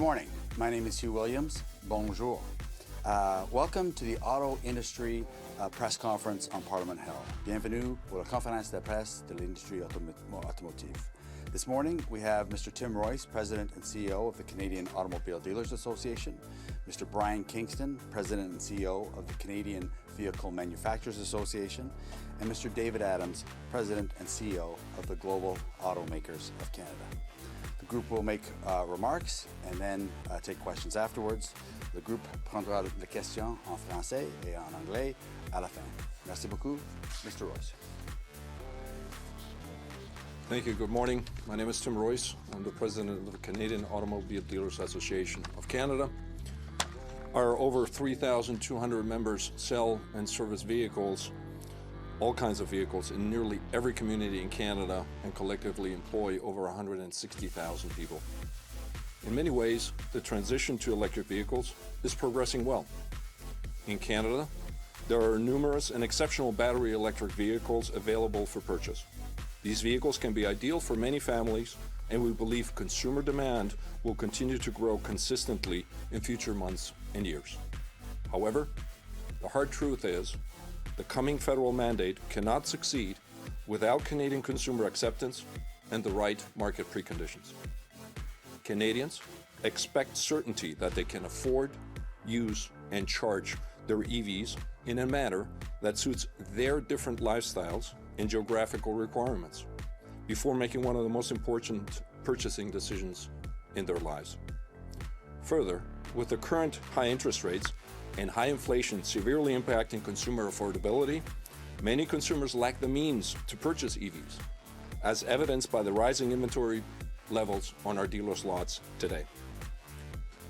morning. My name is Hugh Williams. Bonjour. Welcome to the Auto Industry Press Conference on Parliament Hill. Bienvenue pour la conférence de presse de l'industrie automotive. This morning, we have Mr. Tim Royce, President and CEO of the Canadian Automobile Dealers Association, Mr. Brian Kingston, President and CEO of the Canadian Vehicle Manufacturers Association, and Mr. David Adams, President and CEO of the Global Automakers of Canada. The group will make remarks and then take questions afterwards. Le groupe prendra les questions en français et en anglais à la fin. Merci beaucoup, Mr. Royce. Thank you. Good morning. My name is Tim Royce. I'm the president of the Canadian Automobile Dealers Association of Canada. Our over 3,200 members sell and service vehicles, all kinds of vehicles, in nearly every community in Canada and collectively employ over 160,000 people. In many ways, the transition to electric vehicles is progressing well. In Canada, there are numerous and exceptional battery electric vehicles available for purchase. These vehicles can be ideal for many families, and we believe consumer demand will continue to grow consistently in future months and years. However, the hard truth is, the coming federal mandate cannot succeed without Canadian consumer acceptance and the right market preconditions. Canadians expect certainty that they can afford, use, and charge their EVs in a manner that suits their different lifestyles and geographical requirements before making one of the most important purchasing decisions in their lives. Further, with the current high interest rates and high inflation severely impacting consumer affordability, many consumers lack the means to purchase EVs, as evidenced by the rising inventory levels on our dealers' lots today.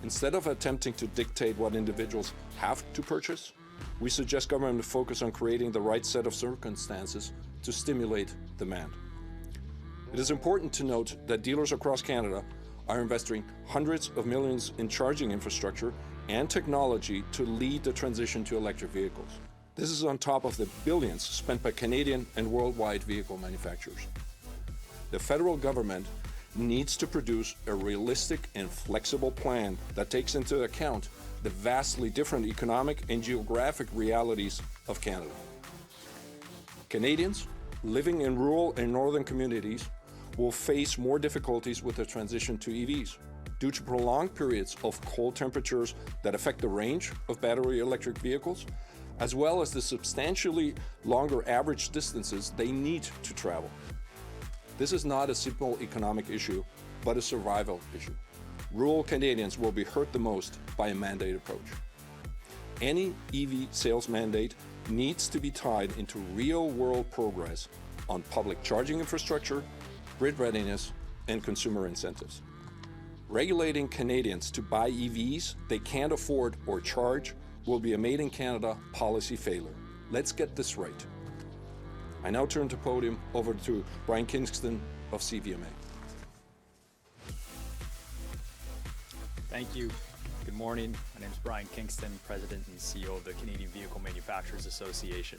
Instead of attempting to dictate what individuals have to purchase, we suggest government to focus on creating the right set of circumstances to stimulate demand. It is important to note that dealers across Canada are investing hundreds of millions in charging infrastructure and technology to lead the transition to electric vehicles. This is on top of the billions spent by Canadian and worldwide vehicle manufacturers. The federal government needs to produce a realistic and flexible plan that takes into account the vastly different economic and geographic realities of Canada. Canadians living in rural and northern communities will face more difficulties with the transition to EVs due to prolonged periods of cold temperatures that affect the range of battery electric vehicles, as well as the substantially longer average distances they need to travel. This is not a simple economic issue, but a survival issue. Rural Canadians will be hurt the most by a mandate approach. Any EV sales mandate needs to be tied into real-world progress on public charging infrastructure, grid readiness, and consumer incentives. Regulating Canadians to buy EVs they can't afford or charge will be a Made in Canada policy failure. Let's get this right. I now turn the podium over to Brian Kingston of CVMA. Thank you. Good morning. My name is Brian Kingston, President and CEO of the Canadian Vehicle Manufacturers Association.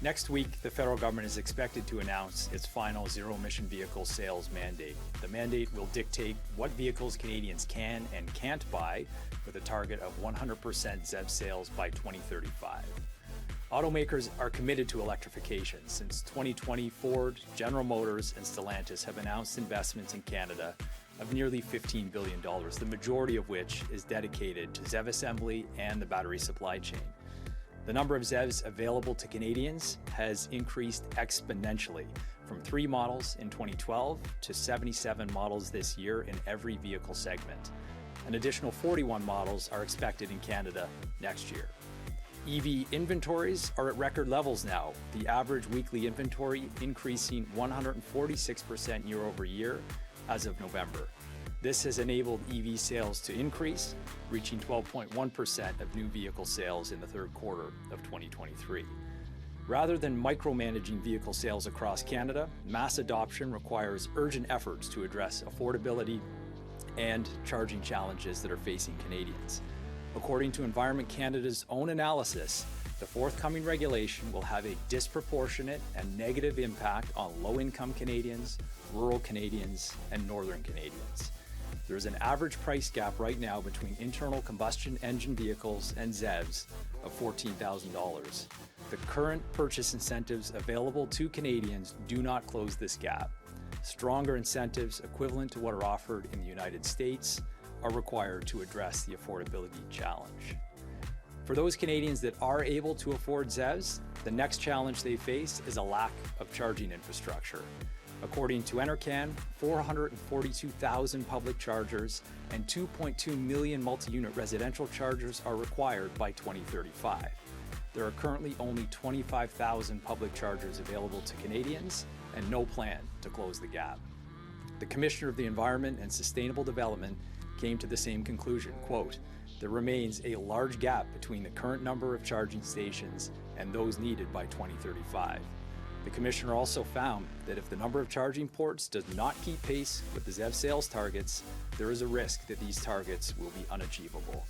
Next week, the federal government is expected to announce its final zero-emission vehicle sales mandate. The mandate will dictate what vehicles Canadians can and can't buy, with a target of 100% ZEV sales by 2035. Automakers are committed to electrification. Since 2020, Ford, General Motors, and Stellantis have announced investments in Canada of nearly $15 billion, the majority of which is dedicated to ZEV assembly and the battery supply chain. The number of ZEVs available to Canadians has increased exponentially, from 3 models in 2012 to 77 models this year in every vehicle segment. An additional 41 models are expected in Canada next year. EV inventories are at record levels now, the average weekly inventory increasing 146% year over year as of November. This has enabled EV sales to increase, reaching 12.1% of new vehicle sales in the third quarter of 2023. Rather than micromanaging vehicle sales across Canada, mass adoption requires urgent efforts to address affordability and charging challenges that are facing Canadians. According to Environment Canada's own analysis, the forthcoming regulation will have a disproportionate and negative impact on low-income Canadians, rural Canadians, and northern Canadians. There is an average price gap right now between internal combustion engine vehicles and ZEVs of $14,000. The current purchase incentives available to Canadians do not close this gap. Stronger incentives equivalent to what are offered in the United States are required to address the affordability challenge. For those Canadians that are able to afford ZEVs, the next challenge they face is a lack of charging infrastructure. According to Enercan, 442,000 public chargers and 2.2 million multi-unit residential chargers are required by 2035. There are currently only 25,000 public chargers available to Canadians and no plan to close the gap. The Commissioner of the Environment and Sustainable Development came to the same conclusion, quote, "There remains a large gap between the current number of charging stations and those needed by 2035. The Commissioner also found that if the number of charging ports does not keep pace with the ZEV sales targets, there is a risk that these targets will be unachievable.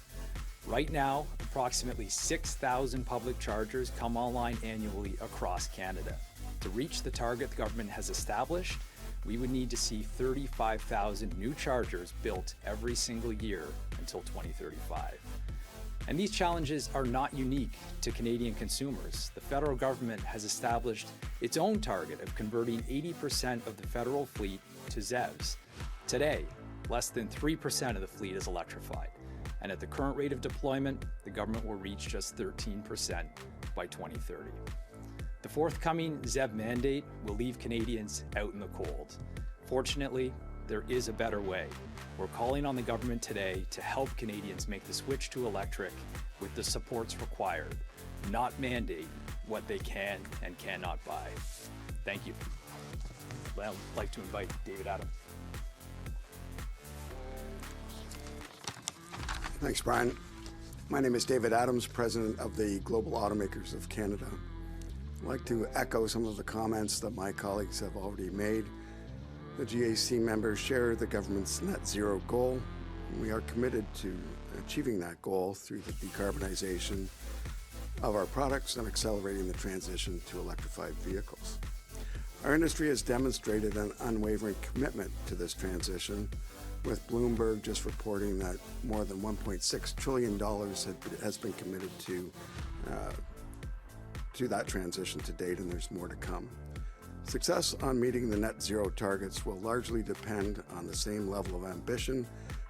Right now, approximately 6,000 public chargers come online annually across Canada. To reach the target the government has established, we would need to see 35,000 new chargers built every single year until 2035. And these challenges are not unique to Canadian consumers. The federal government has established its own target of converting 80% of the federal fleet to ZEVs. Today, less than 3% of the fleet is electrified. And at the current rate of deployment, the government will reach just 13% by 2030. The forthcoming ZEV mandate will leave Canadians out in the cold. Fortunately, there is a better way. We're calling on the government today to help Canadians make the switch to electric with the supports required, not mandate what they can and cannot buy. Thank you. I'd like to invite David Adams. Thanks, Brian. My name is David Adams, President of the Global Automakers of Canada. I'd like to echo some of the comments that my colleagues have already made. The GAC members share the government's net zero goal. We are committed to achieving that goal through the decarbonization of our products and accelerating the transition to electrified vehicles. Our industry has demonstrated an unwavering commitment to this transition, with Bloomberg just reporting that more than $1.6 trillion has been committed to that transition to date, and there's more to come. Success on meeting the net zero targets will largely depend on the same level of ambition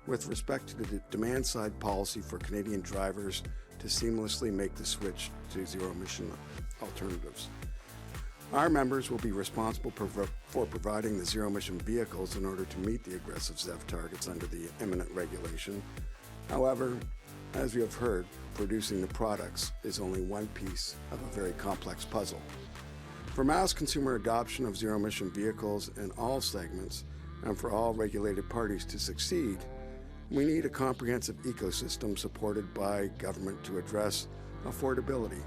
with respect to the demand-side policy for Canadian drivers to seamlessly make the switch to zero-emission alternatives. Our members will be responsible for providing the zero-emission vehicles in order to meet the aggressive ZEV targets under the imminent regulation. However, as we have heard, producing the products is only one piece of a very complex puzzle. For mass consumer adoption of zero-emission vehicles in all segments and for all regulated parties to succeed, we need a comprehensive ecosystem supported by government to address affordability,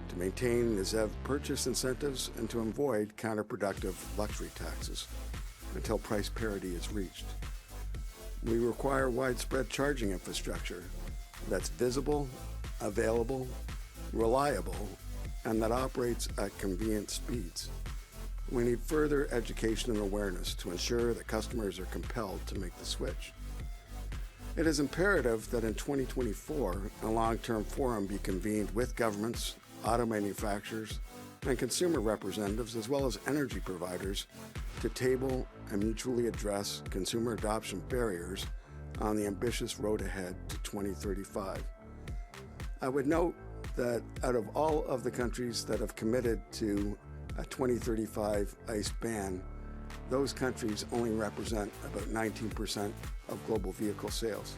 to maintain the ZEV purchase incentives, and to avoid counterproductive luxury taxes until price parity is reached. We require widespread charging infrastructure that's visible, available, reliable, and that operates at convenient speeds. We need further education and awareness to ensure that customers are compelled to make the switch. It is imperative that in 2024, a long-term forum be convened with governments, auto manufacturers, and consumer representatives, as well as energy providers, to table and mutually address consumer adoption barriers on the ambitious road ahead to 2035. I would note that out of all of the countries that have committed to a 2035 ICE ban, those countries only represent about 19% of global vehicle sales.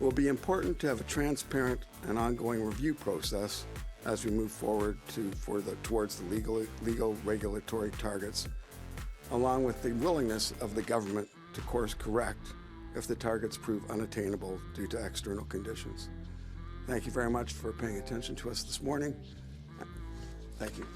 It will be important to have a transparent and ongoing review process as we move forward towards the legal regulatory targets, along with the willingness of the government to course correct if the targets prove unattainable due to external conditions. Thank you very much for paying attention to us this morning. Thank you.